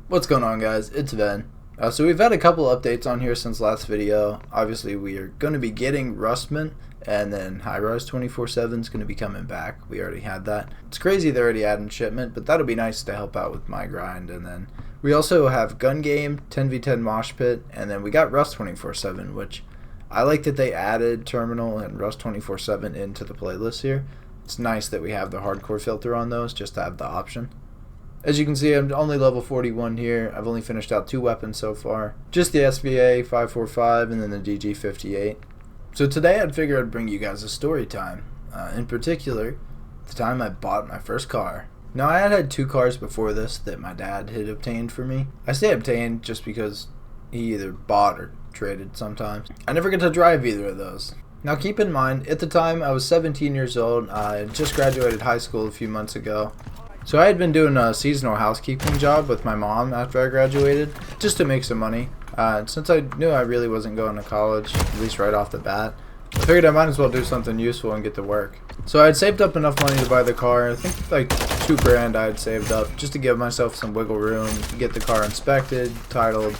What's going on, guys? It's Ben. So we've had a couple updates on here since last video. Obviously we are going to be getting Rustman, and then Hi-Rise 24/7 is going to be coming back. We already had that. It's crazy they're already adding shipment, but that'll be nice to help out with my grind. And then we also have Gun Game, 10v10 Mosh Pit, and then we got Rust 24/7, which I like that they added Terminal and Rust 24/7 into the playlist here. It's nice that we have the hardcore filter on those just to have the option. As you can see, I'm only level 41 here. I've only finished out 2 weapons so far. Just the SVA 545 and then the DG58. So today I'd figure I'd bring you guys a story time. In particular, the time I bought my first car. Now I had 2 cars before this that my dad had obtained for me. I say obtained just because he either bought or traded sometimes. I never get to drive either of those. Now keep in mind, at the time I was 17 years old. I had just graduated high school a few months ago. So I had been doing a seasonal housekeeping job with my mom after I graduated, just to make some money. Since I knew I really wasn't going to college, at least right off the bat, I figured I might as well do something useful and get to work. So I had saved up enough money to buy the car. I think like $2 grand I had saved up just to give myself some wiggle room, get the car inspected, titled,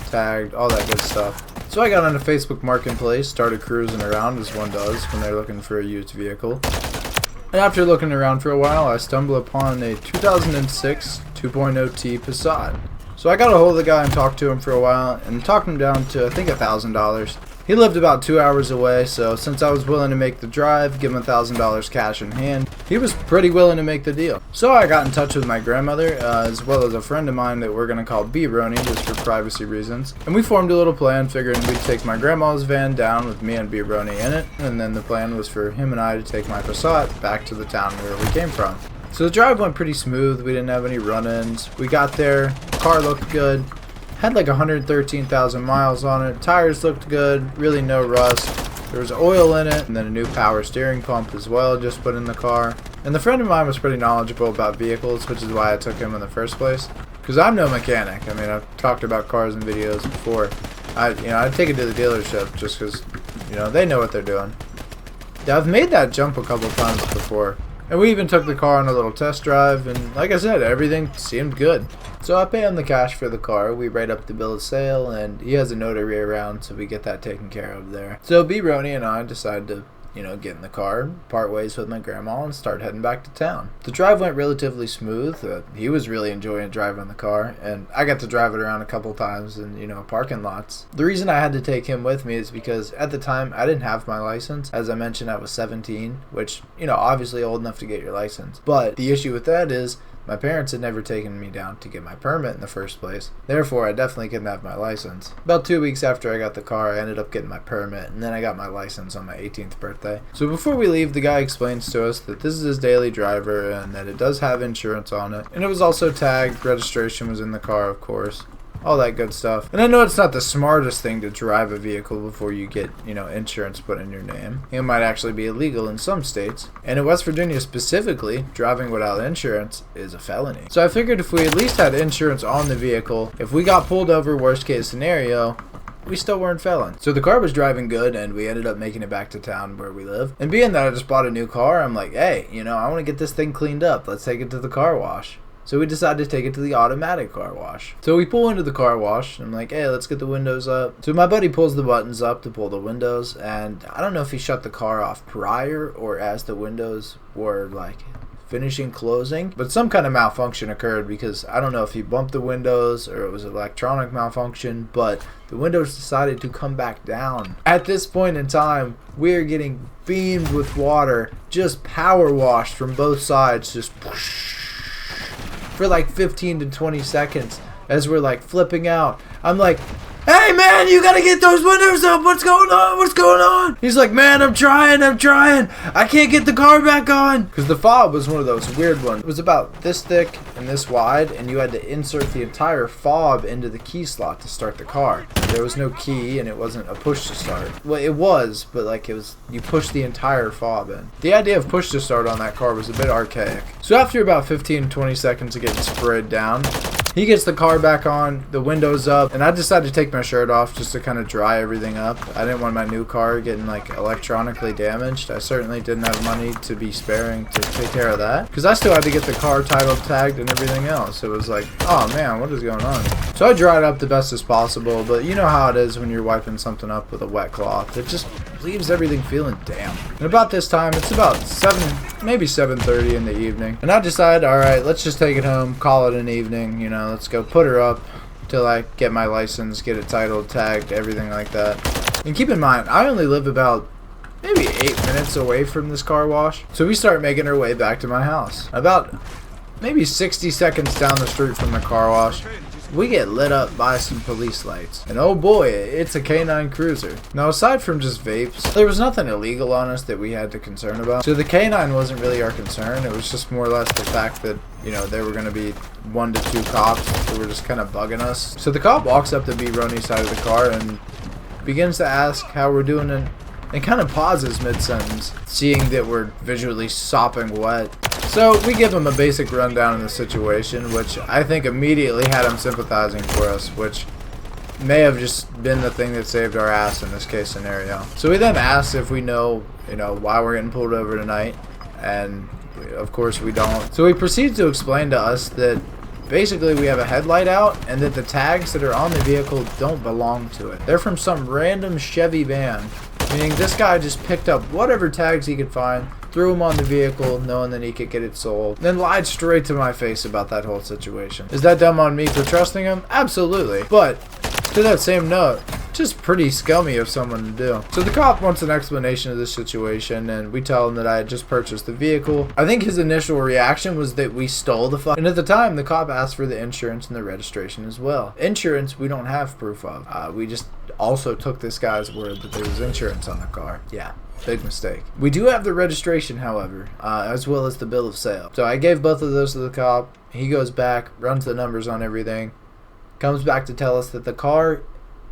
tagged, all that good stuff. So I got on a Facebook Marketplace, started cruising around as one does when they're looking for a used vehicle. And after looking around for a while, I stumbled upon a 2006 2.0T Passat. So I got a hold of the guy and talked to him for a while and talked him down to I think $1,000. He lived about 2 hours away, so since I was willing to make the drive, give him $1,000 cash in hand, he was pretty willing to make the deal. So I got in touch with my grandmother, as well as a friend of mine that we're going to call B-Roni, just for privacy reasons. And we formed a little plan, figuring we'd take my grandma's van down with me and B-Roni in it, and then the plan was for him and I to take my Passat back to the town where we came from. So the drive went pretty smooth, we didn't have any run-ins. We got there, the car looked good. Had like 113,000 miles on it. Tires looked good, really no rust. There was oil in it, and then a new power steering pump as well, just put in the car. And the friend of mine was pretty knowledgeable about vehicles, which is why I took him in the first place. Because I'm no mechanic. I mean, I've talked about cars in videos before. I'd take it to the dealership just because, they know what they're doing. Yeah, I've made that jump a couple times before. And we even took the car on a little test drive, and like I said, everything seemed good. So I pay him the cash for the car, we write up the bill of sale, and he has a notary around, so we get that taken care of there. So B-Roni and I decided to, get in the car, part ways with my grandma, and start heading back to town. The drive went relatively smooth. He was really enjoying driving the car, and I got to drive it around a couple times in, parking lots. The reason I had to take him with me is because at the time I didn't have my license. As I mentioned, I was 17, which, obviously old enough to get your license. But the issue with that is my parents had never taken me down to get my permit in the first place. Therefore, I definitely couldn't have my license. About 2 weeks after I got the car, I ended up getting my permit, and then I got my license on my 18th birthday. So before we leave, the guy explains to us that this is his daily driver and that it does have insurance on it. And it was also tagged, registration was in the car, of course. All that good stuff. And I know it's not the smartest thing to drive a vehicle before you get, insurance put in your name. It might actually be illegal in some states. And in West Virginia specifically, driving without insurance is a felony. So I figured if we at least had insurance on the vehicle, if we got pulled over, worst case scenario, we still weren't felons. So the car was driving good, and we ended up making it back to town where we live. And being that I just bought a new car, I'm like, hey, I want to get this thing cleaned up. Let's take it to the car wash. So we decided to take it to the automatic car wash. So we pull into the car wash, and I'm like, hey, let's get the windows up. So my buddy pulls the buttons up to pull the windows, and I don't know if he shut the car off prior or as the windows were finishing closing, but some kind of malfunction occurred because I don't know if he bumped the windows or it was electronic malfunction, but the windows decided to come back down. At this point in time, we are getting beamed with water, just power washed from both sides, just whoosh, for 15 to 20 seconds as we're flipping out. I'm like, hey man, you gotta get those windows up. What's going on? What's going on? He's like, man, I'm trying. I can't get the car back on. Because the fob was one of those weird ones. It was about this thick and this wide, and you had to insert the entire fob into the key slot to start the car. There was no key, and it wasn't a push to start. Well, it was, but you push the entire fob in. The idea of push to start on that car was a bit archaic. So after about 15 to 20 seconds of getting sprayed down, He gets the car back on, the windows up, and I decided to take my shirt off just to kind of dry everything up. I didn't want my new car getting like electronically damaged. I certainly didn't have money to be sparing to take care of that, because I still had to get the car title tagged and everything else. It was like, oh man, what is going on? So I dried up the best as possible, but you know how it is when you're wiping something up with a wet cloth. It just leaves everything feeling damp. And about this time, it's about 7, maybe 7:30 in the evening, and I decided, all right, let's just take it home, call it an evening, you know, let's go put her up till I get my license, get it titled, tagged, everything like that. And keep in mind, I only live about maybe 8 minutes away from this car wash, so we start making our way back to my house. About maybe 60 seconds down the street from the car wash, we get lit up by some police lights. And oh boy, it's a K9 Cruiser. Now aside from just vapes, there was nothing illegal on us that we had to concern about. So the K9 wasn't really our concern. It was just more or less the fact that, you know, there were going to be 1 to 2 cops who were just kind of bugging us. So the cop walks up to B. Roney's side of the car and begins to ask how we're doing, and kind of pauses mid-sentence, seeing that we're visually sopping wet. So we give him a basic rundown of the situation, which I think immediately had him sympathizing for us, which may have just been the thing that saved our ass in this case scenario. So we then asked if we know, why we're getting pulled over tonight, and of course we don't. So he proceeds to explain to us that basically we have a headlight out and that the tags that are on the vehicle don't belong to it. They're from some random Chevy van, meaning this guy just picked up whatever tags he could find, threw them on the vehicle knowing that he could get it sold, then lied straight to my face about that whole situation. Is that dumb on me for trusting him? Absolutely. But to that same note, just pretty scummy of someone to do. So the cop wants an explanation of this situation, and we tell him that I had just purchased the vehicle. I think his initial reaction was that we stole the fuck. And at the time, the cop asked for the insurance and the registration as well. Insurance, we don't have proof of. We just also took this guy's word that there was insurance on the car. Yeah. Big mistake. We do have the registration, however, as well as the bill of sale. So I gave both of those to the cop. He goes back, runs the numbers on everything, comes back to tell us that the car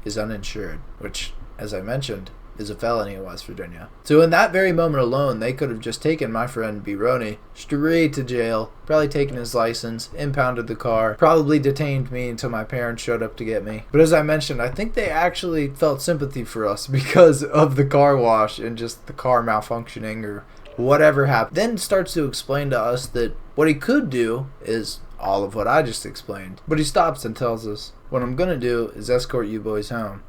is uninsured, which, as I mentioned, is a felony in West Virginia. So in that very moment alone, they could have just taken my friend B. Roney straight to jail, probably taken his license, impounded the car, probably detained me until my parents showed up to get me. But as I mentioned, I think they actually felt sympathy for us because of the car wash and just the car malfunctioning or whatever happened. Then starts to explain to us that what he could do is all of what I just explained. But he stops and tells us, what I'm gonna do is escort you boys home.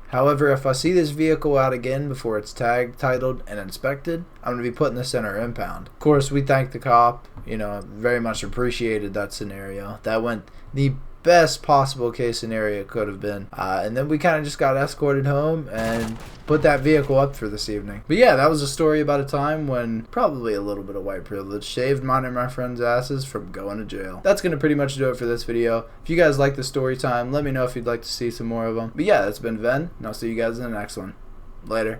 However, if I see this vehicle out again before it's tagged, titled, and inspected, I'm going to be putting this in our impound. Of course, we thanked the cop, very much appreciated that scenario. That went the best possible case scenario it could have been. And then we kind of just got escorted home and put that vehicle up for this evening. But yeah, that was a story about a time when probably a little bit of white privilege saved mine and my friends' asses from going to jail. That's going to pretty much do it for this video. If you guys like the story time, let me know if you'd like to see some more of them. But yeah, that's been Ven, and I'll see you guys in the next one. Later.